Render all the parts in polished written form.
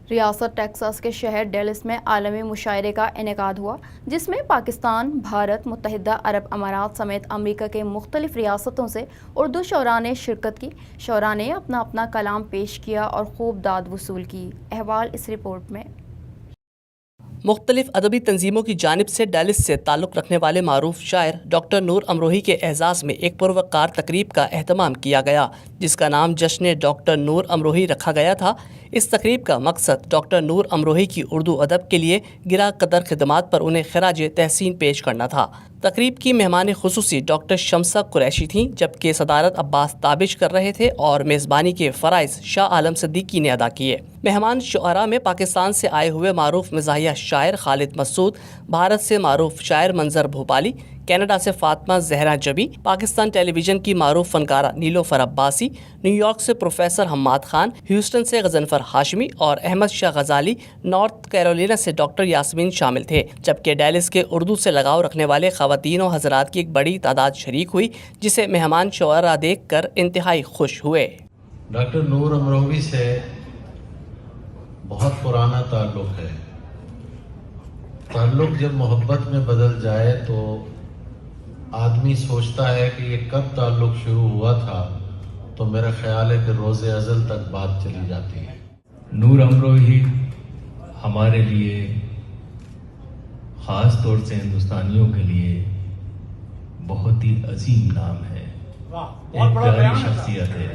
ریاست ٹیکساس کے شہر ڈیلس میں عالمی مشاعرے کا انعقاد ہوا، جس میں پاکستان، بھارت، متحدہ عرب امارات سمیت امریکہ کے مختلف ریاستوں سے اردو شعراء نے شرکت کی۔ شعراء نے اپنا اپنا کلام پیش کیا اور خوب داد وصول کی۔ احوال اس رپورٹ میں۔ مختلف ادبی تنظیموں کی جانب سے ڈیلس سے تعلق رکھنے والے معروف شاعر ڈاکٹر نور امروہی کے اعزاز میں ایک پروقار تقریب کا اہتمام کیا گیا، جس کا نام جشن ڈاکٹر نور امروہی رکھا گیا تھا۔ اس تقریب کا مقصد ڈاکٹر نور امروہی کی اردو ادب کے لیے گراں قدر خدمات پر انہیں خراج تحسین پیش کرنا تھا۔ تقریب کی مہمان خصوصی ڈاکٹر شمسہ قریشی تھیں، جبکہ صدارت عباس تابش کر رہے تھے اور میزبانی کے فرائض شاہ عالم صدیقی نے ادا کیے۔ مہمان شعراء میں پاکستان سے آئے ہوئے معروف مزاحیہ شاعر خالد مسعود، بھارت سے معروف شاعر منظر بھوپالی، کینیڈا سے فاطمہ زہرا جبی، پاکستان ٹیلی ویژن کی معروف فنکارہ نیلوفر عباسی، نیو یارک سے پروفیسر حماد خان، ہیوسٹن سے غضنفر ہاشمی اور احمد شاہ غزالی، نارتھ کیرولینا سے ڈاکٹر یاسمین شامل تھے، جبکہ ڈیلس کے اردو سے لگاؤ رکھنے والے خواتین و حضرات کی ایک بڑی تعداد شریک ہوئی، جسے مہمان شعراء دیکھ کر انتہائی خوش ہوئے۔ ڈاکٹر نور امروہی سے بہت پرانا تعلق ہے۔ تعلق جب محبت میں بدل جائے تو آدمی سوچتا ہے کہ یہ کب تعلق شروع ہوا تھا، تو میرا خیال ہے کہ روز ازل تک بات چلی جاتی ہے۔ نور امروہی ہمارے لیے، خاص طور سے ہندوستانیوں کے لیے، بہت ہی عظیم نام ہے، ایک پیاری شخصیت ہے۔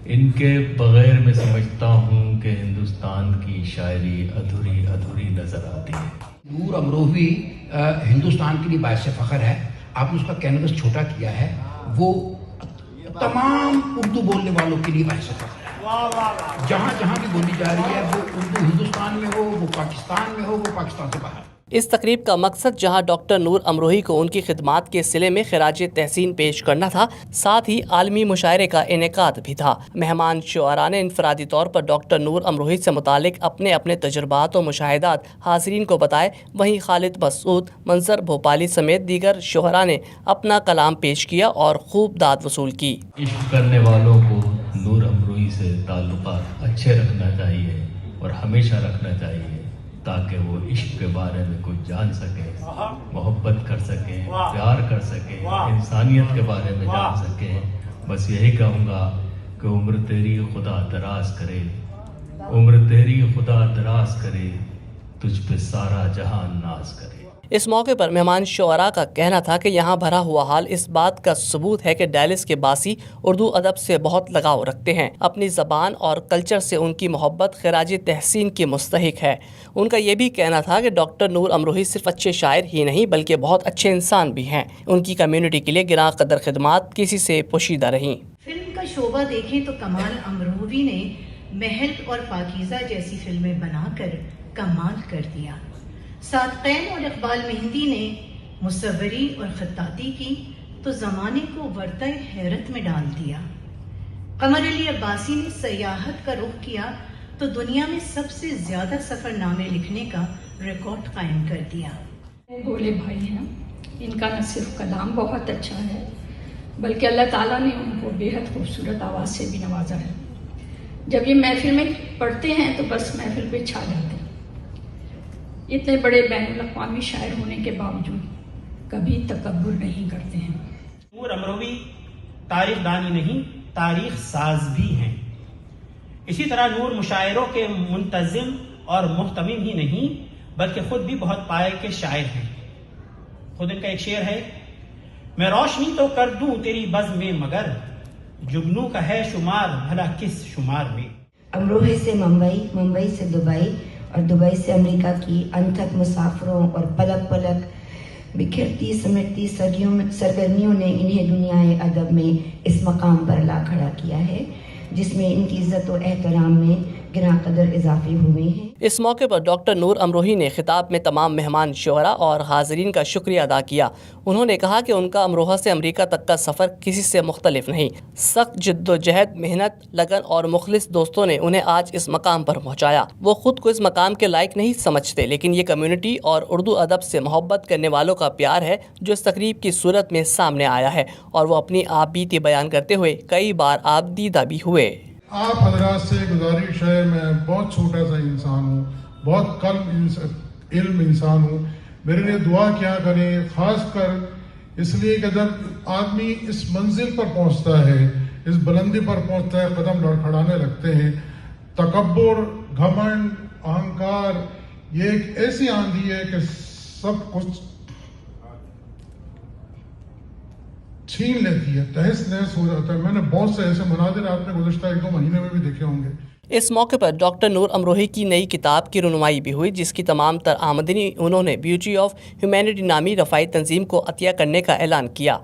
ان کے بغیر میں سمجھتا ہوں کہ ہندوستان کی شاعری ادھوری ادھوری نظر آتی ہے۔ نور امروہی ہندوستان کے لیے باعث فخر ہے۔ آپ نے اس کا کینوس چھوٹا کیا ہے، وہ تمام اردو بولنے والوں کے لیے باعث فخر ہے۔ جہاں جہاں بھی بولی جا رہی ہے، وہ اردو ہندوستان میں ہو، وہ پاکستان میں ہو، وہ پاکستان سے باہر۔ اس تقریب کا مقصد جہاں ڈاکٹر نور امروہی کو ان کی خدمات کے صلے میں خراج تحسین پیش کرنا تھا، ساتھ ہی عالمی مشاعرے کا انعقاد بھی تھا۔ مہمان شعراء نے انفرادی طور پر ڈاکٹر نور امروہی سے متعلق اپنے اپنے تجربات و مشاہدات حاضرین کو بتائے، وہیں خالد مسعود، منظر بھوپالی سمیت دیگر شعراء نے اپنا کلام پیش کیا اور خوب داد وصول کی۔ عشق کرنے والوں کو نور امروہی سے تعلقات اچھے رکھنا چاہیے اور ہمیشہ رکھنا چاہیے، تاکہ وہ عشق کے بارے میں کچھ جان سکیں، محبت کر سکیں، پیار کر سکیں، انسانیت کے بارے میں جان سکیں۔ بس یہی کہوں گا کہ عمر تیری خدا دراز کرے، عمر تیری خدا دراز کرے، تجھ پہ سارا جہان ناز کرے۔ اس موقع پر مہمان شعراء کا کہنا تھا کہ یہاں بھرا ہوا حال اس بات کا ثبوت ہے کہ ڈیلس کے باسی اردو ادب سے بہت لگاؤ رکھتے ہیں، اپنی زبان اور کلچر سے ان کی محبت خراج تحسین کی مستحق ہے۔ ان کا یہ بھی کہنا تھا کہ ڈاکٹر نور امروہی صرف اچھے شاعر ہی نہیں بلکہ بہت اچھے انسان بھی ہیں۔ ان کی کمیونٹی کے لیے گراں قدر خدمات کسی سے پوشیدہ رہیں۔ فلم کا شعبہ دیکھیں تو کمال امروہی نے محل اور پاکیزہ جیسی فلمیں بنا کر کمال کر دیا۔ صادقین اور اقبال مہندی نے مصوری اور خطاطی کی تو زمانے کو ورطہ حیرت میں ڈال دیا۔ قمر علی عباسی نے سیاحت کا رخ کیا تو دنیا میں سب سے زیادہ سفر نامے لکھنے کا ریکارڈ قائم کر دیا۔ بھولے بھائی ہیں، ان کا نہ صرف کلام بہت اچھا ہے بلکہ اللہ تعالیٰ نے ان کو بے حد خوبصورت آواز سے بھی نوازا ہے۔ جب یہ محفل میں پڑھتے ہیں تو بس محفل پہ چھا جاتے ہیں۔ اتنے بڑے بین الاقوامی شاعر ہونے کے باوجود کبھی تکبر نہیں کرتے ہیں۔ نور امروہی تاریخ دانی نہیں، تاریخ ساز بھی ہیں۔ اسی طرح نور مشاعروں کے منتظم اور محتمم ہی نہیں بلکہ خود بھی بہت پائے کے شاعر ہیں۔ خود ان کا ایک شعر ہے، میں روشنی تو کر دوں تیری بزم میں مگر جگنو کا ہے شمار بھلا کس شمار میں۔ امروہی سے ممبئی، ممبئی سے دبئی اور دبئی سے امریکہ کی انتھک مسافروں اور پلک پلک بکھرتی سمٹتی سرگرمیوں نے انہیں دنیا ادب میں اس مقام پر لا کھڑا کیا ہے جس میں ان کی عزت و احترام میں گراں قدر اضافے ہوئے ہیں۔ اس موقع پر ڈاکٹر نور امروہی نے خطاب میں تمام مہمان شعراء اور حاضرین کا شکریہ ادا کیا۔ انہوں نے کہا کہ ان کا امروہہ سے امریکہ تک کا سفر کسی سے مختلف نہیں، سخت جد و جہد، محنت، لگن اور مخلص دوستوں نے انہیں آج اس مقام پر پہنچایا۔ وہ خود کو اس مقام کے لائق نہیں سمجھتے، لیکن یہ کمیونٹی اور اردو ادب سے محبت کرنے والوں کا پیار ہے جو اس تقریب کی صورت میں سامنے آیا ہے، اور وہ اپنی آپ بیتی بیان کرتے ہوئے کئی بار آپ دیدہ بھی ہوئے۔ آپ حضرات سے گزارش ہے، میں بہت چھوٹا سا انسان ہوں، بہت کم علم انسان ہوں، میرے لیے دعا کیا کریں، خاص کر اس لیے کہ جب آدمی اس منزل پر پہنچتا ہے، اس بلندی پر پہنچتا ہے، قدم لڑکھڑانے لگتے ہیں، تکبر، گھمنڈ، اہنکار، یہ ایک ایسی آندھی ہے کہ سب کچھ چھین لیتی ہے، تہس نہس ہو جاتا ہے۔ میں نے بہت سے ایسے مناظر آپ نے گزشتہ 1-2 مہینے میں بھی دیکھے ہوں گے۔ اس موقع پر ڈاکٹر نور امروہی کی نئی کتاب کی رونمائی بھی ہوئی، جس کی تمام تر آمدنی انہوں نے بیوٹی آف ہیومینٹی نامی رفاہی تنظیم کو عطیہ کرنے کا اعلان کیا۔